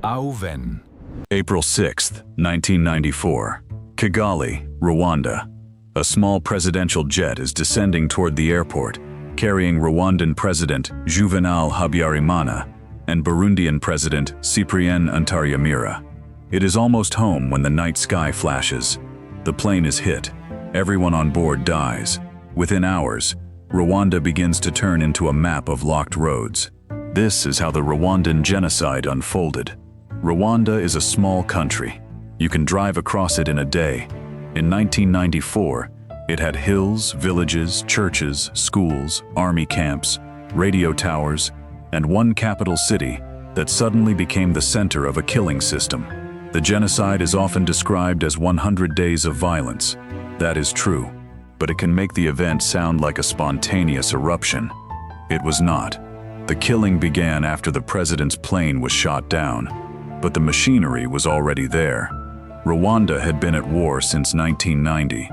Auven. April 6, 1994. Kigali, Rwanda. A small presidential jet is descending toward the airport, carrying Rwandan President Juvenal Habyarimana and Burundian President Cyprien Ntaryamira. It is almost home when the night sky flashes. The plane is hit. Everyone on board dies. Within hours, Rwanda begins to turn into a map of locked roads. This is how the Rwandan Genocide unfolded. Rwanda is a small country. You can drive across it in a day. In 1994, it had hills, villages, churches, schools, army camps, radio towers, and one capital city that suddenly became the center of a killing system. The genocide is often described as 100 days of violence. That is true, but it can make the event sound like a spontaneous eruption. It was not. The killing began after the president's plane was shot down, but the machinery was already there. Rwanda had been at war since 1990.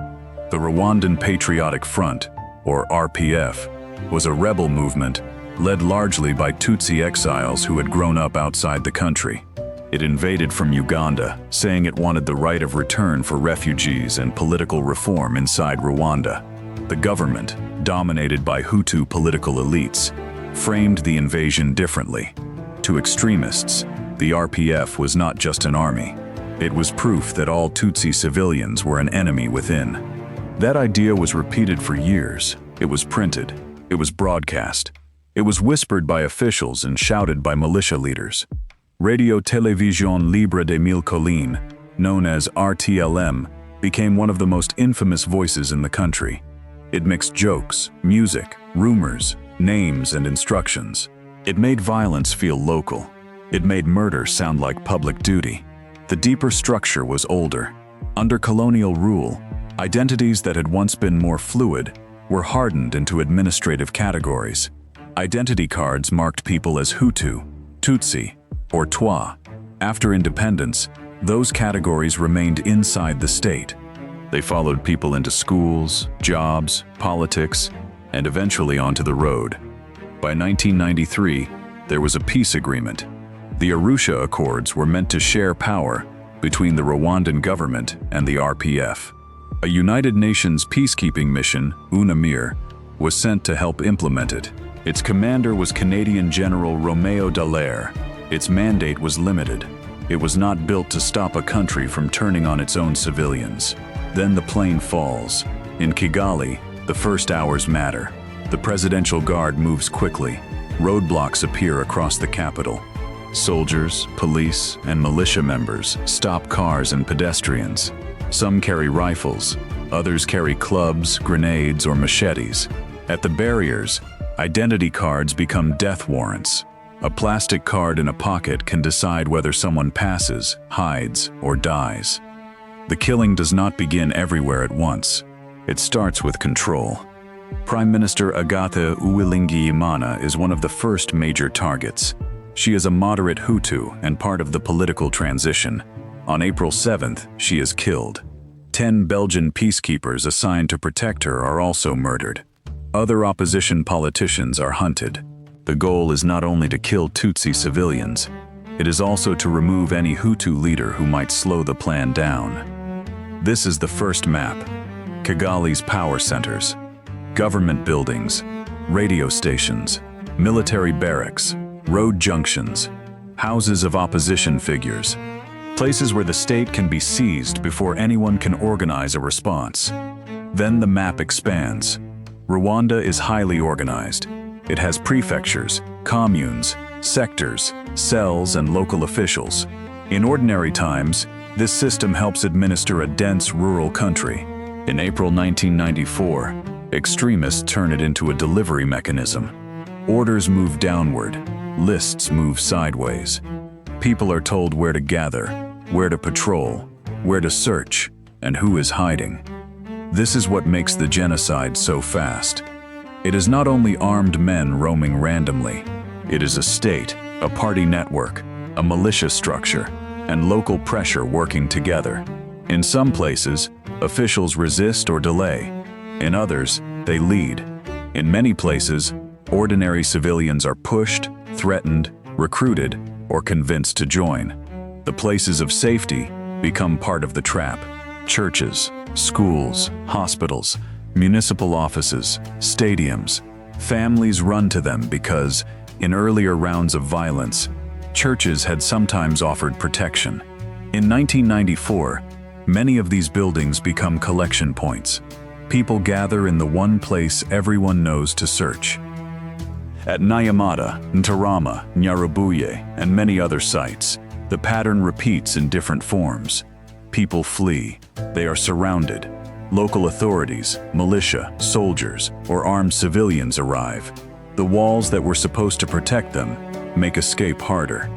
The Rwandan Patriotic Front, or RPF, was a rebel movement led largely by Tutsi exiles who had grown up outside the country. It invaded from Uganda, saying it wanted the right of return for refugees and political reform inside Rwanda. The government, dominated by Hutu political elites, framed the invasion differently. To extremists, the RPF was not just an army. It was proof that all Tutsi civilians were an enemy within. That idea was repeated for years. It was printed. It was broadcast. It was whispered by officials and shouted by militia leaders. Radio Télévision Libre des Mille Collines, known as RTLM, became one of the most infamous voices in the country. It mixed jokes, music, rumors, names, and instructions. It made violence feel local. It made murder sound like public duty. The deeper structure was older. Under colonial rule, identities that had once been more fluid were hardened into administrative categories. Identity cards marked people as Hutu, Tutsi, or Twa. After independence, those categories remained inside the state. They followed people into schools, jobs, politics, and eventually onto the road. By 1993, there was a peace agreement. The Arusha Accords were meant to share power between the Rwandan government and the RPF. A United Nations peacekeeping mission, UNAMIR, was sent to help implement it. Its commander was Canadian General Romeo Dallaire. Its mandate was limited. It was not built to stop a country from turning on its own civilians. Then the plane falls. In Kigali, the first hours matter. The Presidential Guard moves quickly. Roadblocks appear across the capital. Soldiers, police, and militia members stop cars and pedestrians. Some carry rifles, others carry clubs, grenades, or machetes. At the barriers, identity cards become death warrants. A plastic card in a pocket can decide whether someone passes, hides, or dies. The killing does not begin everywhere at once. It starts with control. Prime Minister Agatha Uwilingiyimana is one of the first major targets. She is a moderate Hutu and part of the political transition. On April 7th, she is killed. 10 Belgian peacekeepers assigned to protect her are also murdered. Other opposition politicians are hunted. The goal is not only to kill Tutsi civilians, it is also to remove any Hutu leader who might slow the plan down. This is the first map. Kigali's power centers, government buildings, radio stations, military barracks, road junctions, houses of opposition figures, places where the state can be seized before anyone can organize a response. Then the map expands. Rwanda is highly organized. It has prefectures, communes, sectors, cells, and local officials. In ordinary times, this system helps administer a dense rural country. In April 1994, extremists turn it into a delivery mechanism. Orders move downward. Lists move sideways. People are told where to gather, where to patrol, where to search, and who is hiding. This is what makes the genocide so fast. It is not only armed men roaming randomly. It is a state, a party network, a militia structure, and local pressure working together. In some places, officials resist or delay. In others, they lead. In many places, ordinary civilians are pushed, threatened, recruited, or convinced to join. The places of safety become part of the trap. Churches, schools, hospitals, municipal offices, stadiums. Families run to them because, in earlier rounds of violence, churches had sometimes offered protection. In 1994, many of these buildings become collection points. People gather in the one place everyone knows to search. At Nyamata, Ntarama, Nyarubuye, and many other sites, the pattern repeats in different forms. People flee. They are surrounded. Local authorities, militia, soldiers, or armed civilians arrive. The walls that were supposed to protect them make escape harder.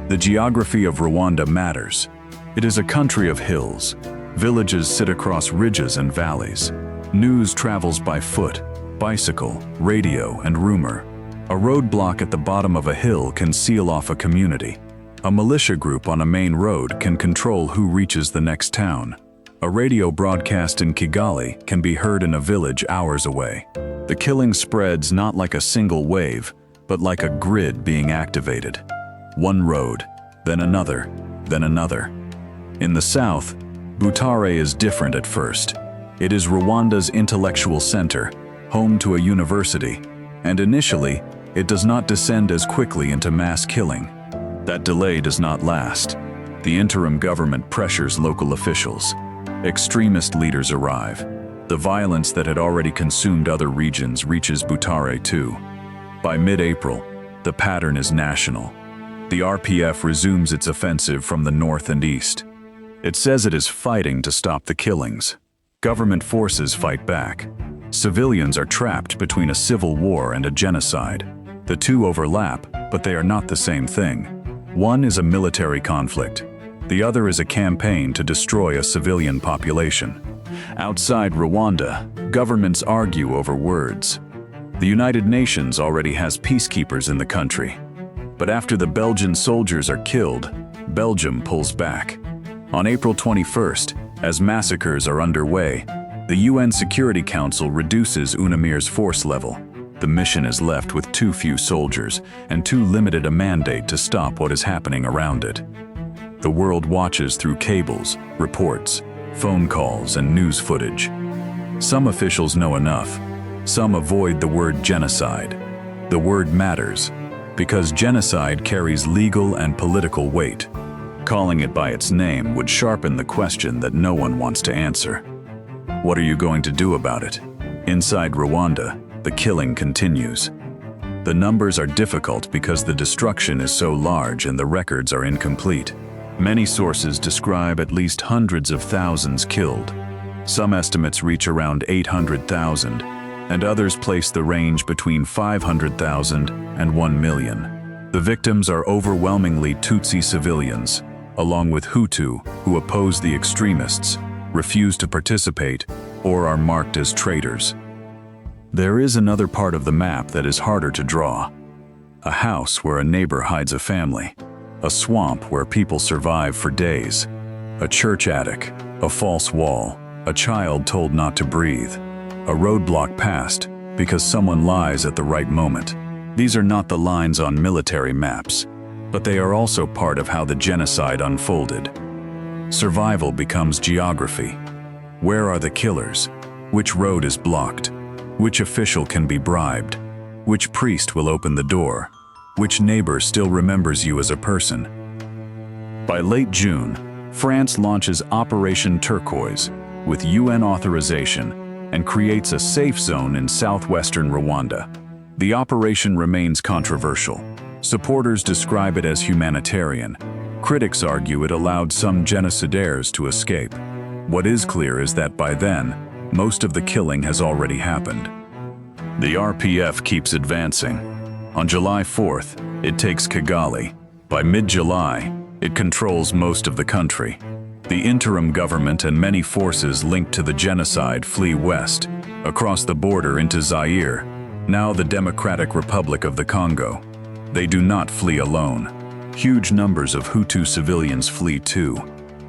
The geography of Rwanda matters. It is a country of hills. Villages sit across ridges and valleys. News travels by foot, bicycle, radio, and rumor. A roadblock at the bottom of a hill can seal off a community. A militia group on a main road can control who reaches the next town. A radio broadcast in Kigali can be heard in a village hours away. The killing spreads not like a single wave, but like a grid being activated. One road, then another, then another. In the south, Butare is different at first. It is Rwanda's intellectual center, home to a university, and initially, it does not descend as quickly into mass killing. That delay does not last. The interim government pressures local officials. Extremist leaders arrive. The violence that had already consumed other regions reaches Butare too. By mid-April, the pattern is national. The RPF resumes its offensive from the north and east. It says it is fighting to stop the killings. Government forces fight back. Civilians are trapped between a civil war and a genocide. The two overlap, but they are not the same thing. One is a military conflict. The other is a campaign to destroy a civilian population. Outside Rwanda, governments argue over words. The United Nations already has peacekeepers in the country. But after the Belgian soldiers are killed, Belgium pulls back. On April 21st, as massacres are underway, the UN Security Council reduces UNAMIR's force level. The mission is left with too few soldiers and too limited a mandate to stop what is happening around it. The world watches through cables, reports, phone calls, and news footage. Some officials know enough. Some avoid the word genocide. The word matters, because genocide carries legal and political weight. Calling it by its name would sharpen the question that no one wants to answer. What are you going to do about it? Inside Rwanda, the killing continues. The numbers are difficult because the destruction is so large and the records are incomplete. Many sources describe at least hundreds of thousands killed. Some estimates reach around 800,000, and others place the range between 500,000 and 1 million. The victims are overwhelmingly Tutsi civilians, along with Hutu who oppose the extremists, refuse to participate, or are marked as traitors. There is another part of the map that is harder to draw. A house where a neighbor hides a family. A swamp where people survive for days. A church attic, a false wall, a child told not to breathe. A roadblock passed because someone lies at the right moment. These are not the lines on military maps, but they are also part of how the genocide unfolded. Survival becomes geography. Where are the killers? Which road is blocked? Which official can be bribed? Which priest will open the door? Which neighbor still remembers you as a person? By late June, France launches Operation Turquoise with UN authorization and creates a safe zone in southwestern Rwanda. The operation remains controversial. Supporters describe it as humanitarian. Critics argue it allowed some genocidaires to escape. What is clear is that by then, most of the killing has already happened. The RPF keeps advancing. On July 4th, it takes Kigali. By mid-July, it controls most of the country. The interim government and many forces linked to the genocide flee west, across the border into Zaire, now the Democratic Republic of the Congo. They do not flee alone. Huge numbers of Hutu civilians flee too,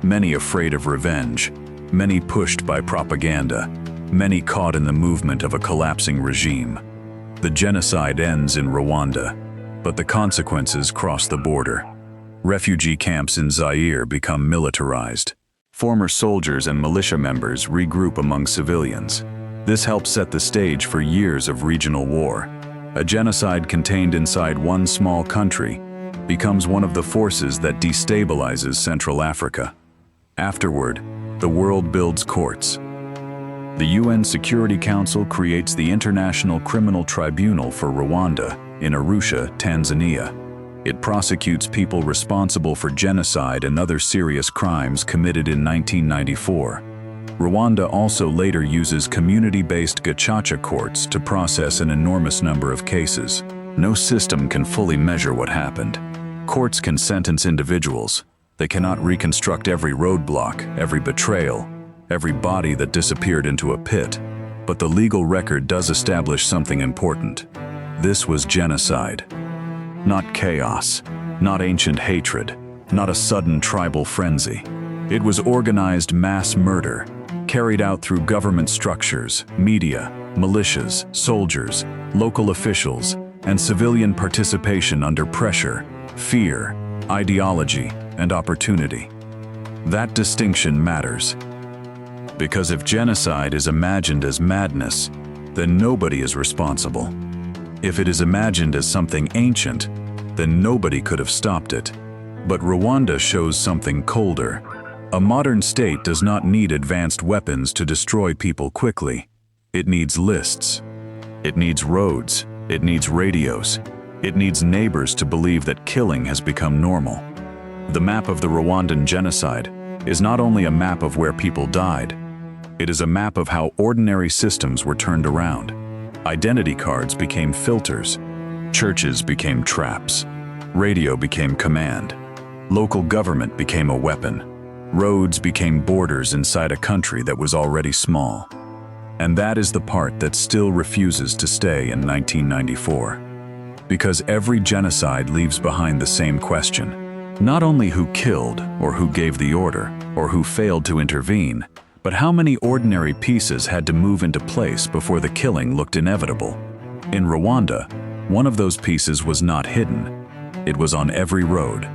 many afraid of revenge, many pushed by propaganda, many caught in the movement of a collapsing regime. The genocide ends in Rwanda, but the consequences cross the border. Refugee camps in Zaire become militarized. Former soldiers and militia members regroup among civilians. This helps set the stage for years of regional war. A genocide contained inside one small country becomes one of the forces that destabilizes Central Africa. Afterward, the world builds courts. The UN Security Council creates the International Criminal Tribunal for Rwanda in Arusha, Tanzania. It prosecutes people responsible for genocide and other serious crimes committed in 1994. Rwanda also later uses community-based gacaca courts to process an enormous number of cases. No system can fully measure what happened. Courts can sentence individuals. They cannot reconstruct every roadblock, every betrayal, every body that disappeared into a pit. But the legal record does establish something important. This was genocide. Not chaos, not ancient hatred, not a sudden tribal frenzy. It was organized mass murder, carried out through government structures, media, militias, soldiers, local officials, and civilian participation under pressure, fear, ideology, and opportunity. That distinction matters. Because if genocide is imagined as madness, then nobody is responsible. If it is imagined as something ancient, then nobody could have stopped it. But Rwanda shows something colder. A modern state does not need advanced weapons to destroy people quickly. It needs lists. It needs roads. It needs radios. It needs neighbors to believe that killing has become normal. The map of the Rwandan genocide is not only a map of where people died, it is a map of how ordinary systems were turned around. Identity cards became filters. Churches became traps. Radio became command. Local government became a weapon. Roads became borders inside a country that was already small. And that is the part that still refuses to stay in 1994. Because every genocide leaves behind the same question. Not only who killed, or who gave the order, or who failed to intervene, but how many ordinary pieces had to move into place before the killing looked inevitable. In Rwanda, one of those pieces was not hidden. It was on every road,